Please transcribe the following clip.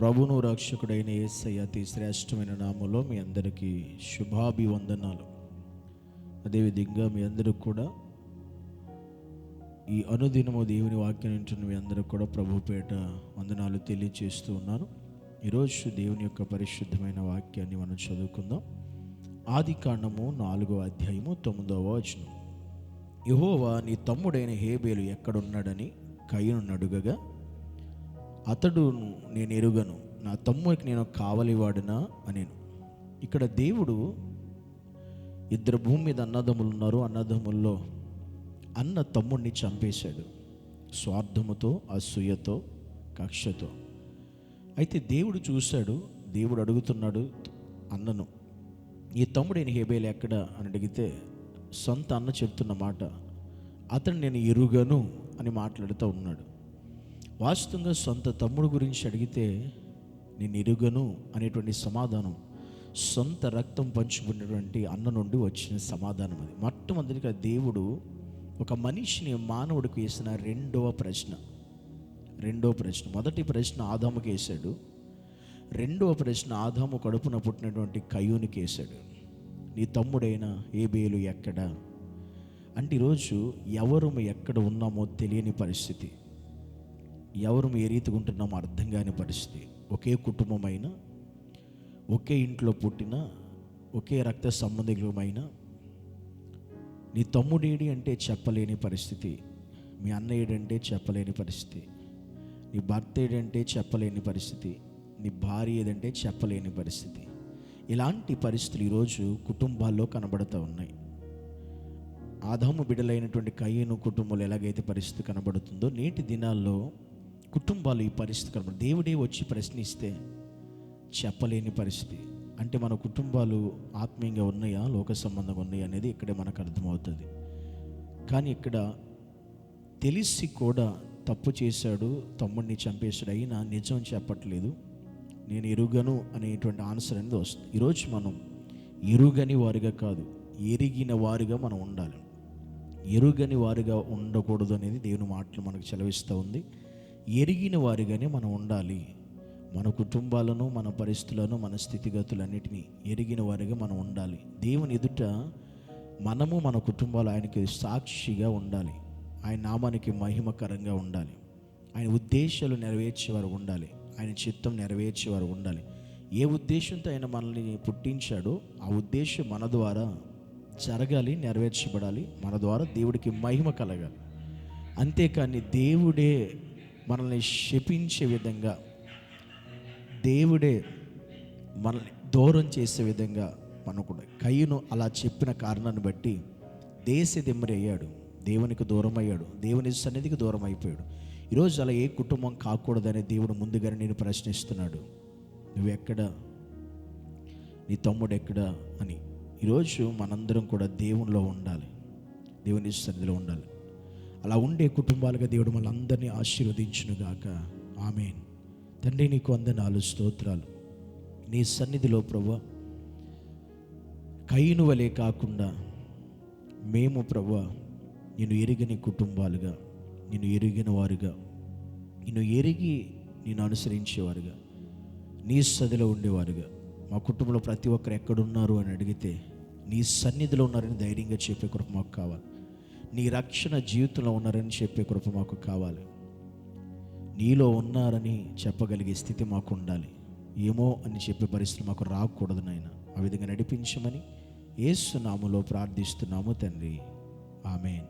ప్రభువును రక్షకుడైన యేసయ్య అతి శ్రేష్టమైన నామంలో మీ అందరికీ శుభాభివందనాలు. అదేవిధంగా మీ అందరూ కూడా ఈ అనుదినము దేవుని వాక్యం వింటున్న మీ అందరూ కూడా ప్రభు పేట వందనాలు తెలియజేస్తూ ఉన్నాను. ఈరోజు దేవుని యొక్క పరిశుద్ధమైన వాక్యాన్ని మనం చదువుకుందాం. ఆదికాండము 4వ అధ్యాయము 9వ వచనం. యెహోవా నీ తమ్ముడైన హేబేలు ఎక్కడున్నాడని కయీను అడుగగా, అతడు నేను ఎరుగను, నా తమ్ముడికి నేను కావలివాడునా అనేను. ఇక్కడ దేవుడు ఇద్దరు భూమి మీద అన్నదమ్ములు ఉన్నారు. అన్నదమ్ముల్లో అన్న తమ్ముడిని చంపేశాడు, స్వార్థముతో, అసూయతో, కక్షతో. అయితే దేవుడు చూశాడు. దేవుడు అడుగుతున్నాడు అన్నను, ఈ తమ్ముడైన హేబేలు ఎక్కడ అని అడిగితే సొంత అన్న చెప్తున్న మాట, అతను నేను ఎరుగను అని మాట్లాడుతూ ఉన్నాడు. వాస్తవంగా సొంత తమ్ముడు గురించి అడిగితే నేను ఎరుగను అనేటువంటి సమాధానం సొంత రక్తం పంచుకున్నటువంటి అన్న నుండి వచ్చిన సమాధానం. అది మొట్టమొదటిగా దేవుడు ఒక మనిషిని, మానవుడికి వేసిన రెండవ ప్రశ్న. మొదటి ప్రశ్న ఆదాముకి వేశాడు. రెండవ ప్రశ్న ఆదాము కడుపున పుట్టినటువంటి కయ్యూనికి వేశాడు. నీ తమ్ముడైన హేబేలు ఎక్కడ అంటే, ఈరోజు ఎవరు ఎక్కడ ఉన్నామో తెలియని పరిస్థితి, ఎవరు ఏ రీతిగా ఉంటున్నామో అర్థం కాని పరిస్థితి. ఒకే కుటుంబమైన, ఒకే ఇంట్లో పుట్టిన, ఒకే రక్త సంబంధికులమైన నీ తమ్ముడేడి అంటే చెప్పలేని పరిస్థితి, మీ అన్న ఏడంటే చెప్పలేని పరిస్థితి, నీ భర్త ఏడంటే చెప్పలేని పరిస్థితి, నీ భార్య ఏదంటే చెప్పలేని పరిస్థితి. ఇలాంటి పరిస్థితులు ఈరోజు కుటుంబాల్లో కనబడుతూ ఉన్నాయి. ఆదాము బిడ్డలైనటువంటి కయీను కుటుంబంలో ఎలాగైతే పరిస్థితి కనబడుతుందో, నేటి దినాల్లో కుటుంబాలు ఈ పరిస్థితి కనబడుతుంది. దేవుడే వచ్చి ప్రశ్నిస్తే చెప్పలేని పరిస్థితి. అంటే మన కుటుంబాలు ఆత్మీయంగా ఉన్నాయా, లోక సంబంధంగా ఉన్నాయా అనేది ఇక్కడే మనకు అర్థమవుతుంది. కానీ ఇక్కడ తెలిసి కూడా తప్పు చేశాడు, తమ్ముడిని చంపేశాడు, అయినా నిజం చెప్పట్లేదు, నేను ఎరుగను అనేటువంటి ఆన్సర్ అనేది వస్తుంది. ఈరోజు మనం ఎరుగని వారిగా కాదు, ఎరిగిన వారిగా మనం ఉండాలి. ఎరుగని వారిగా ఉండకూడదు అనేది దేవుని మాటలు మనకు సెలవిస్తూ ఉంది. ఎరిగిన వారిగానే మనం ఉండాలి. మన కుటుంబాలను, మన పరిస్థితులను, మన స్థితిగతులన్నిటినీ ఎరిగిన వారిగా మనం ఉండాలి. దేవుని ఎదుట మనము, మన కుటుంబాలు ఆయనకి సాక్షిగా ఉండాలి. ఆయన నామానికి మహిమకరంగా ఉండాలి. ఆయన ఉద్దేశాలు నెరవేర్చేవారు ఉండాలి. ఆయన చిత్తం నెరవేర్చేవారు ఉండాలి. ఏ ఉద్దేశంతో ఆయన మనల్ని పుట్టించాడో ఆ ఉద్దేశం మన ద్వారా జరగాలి, నెరవేర్చబడాలి. మన ద్వారా దేవుడికి మహిమ కలగాలి. అంతేకాని దేవుడే మనల్ని శపించే విధంగా, దేవుడే మనల్ని దూరం చేసే విధంగా మనకుండా. కయ్యూను అలా చెప్పిన కారణాన్ని బట్టి దేశదిమ్మరి అయ్యాడు, దేవునికి దూరం అయ్యాడు, దేవుని సన్నిధికి దూరం అయిపోయాడు. ఈరోజు అలా ఏ కుటుంబం కాకూడదని దేవుడు ముందుగానే నేను ప్రశ్నిస్తున్నాడు. నువ్వెక్కడ, నీ తమ్ముడు ఎక్కడ అని. ఈరోజు మనందరం కూడా దేవునిలో ఉండాలి, దేవుని సన్నిధిలో ఉండాలి. అలా ఉండే కుటుంబాలుగా దేవుడు మనందరినీ ఆశీర్వదించునుగాక. ఆమేన్. తండ్రి, నీకు వందనాలు, స్తోత్రాలు. నీ సన్నిధిలో ప్రభువా, కయీను వలె కాకుండా మేము ప్రభువా నిన్ను ఎరిగని కుటుంబాలుగా, నిన్ను ఎరిగిన వారుగా, నిన్ను ఎరిగి నిన్ను అనుసరించేవారుగా, నీ సన్నిధిలో ఉండేవారుగా, మా కుటుంబంలో ప్రతి ఒక్కరు ఎక్కడున్నారు అని అడిగితే నీ సన్నిధిలో ఉన్నారని ధైర్యంగా చెప్పే కృప మాకు కావాలి. నీ రక్షణ జీవితంలో ఉన్నారని చెప్పే కృప మాకు కావాలి. నీలో ఉన్నారని చెప్పగలిగే స్థితి మాకు ఉండాలి. ఏమో అని చెప్పే పరిస్థితి మాకు రాకూడదు నాయన. ఆ విధంగా నడిపించమని యేసు నామములో ప్రార్థిస్తున్నాము తండ్రి. ఆమేన్.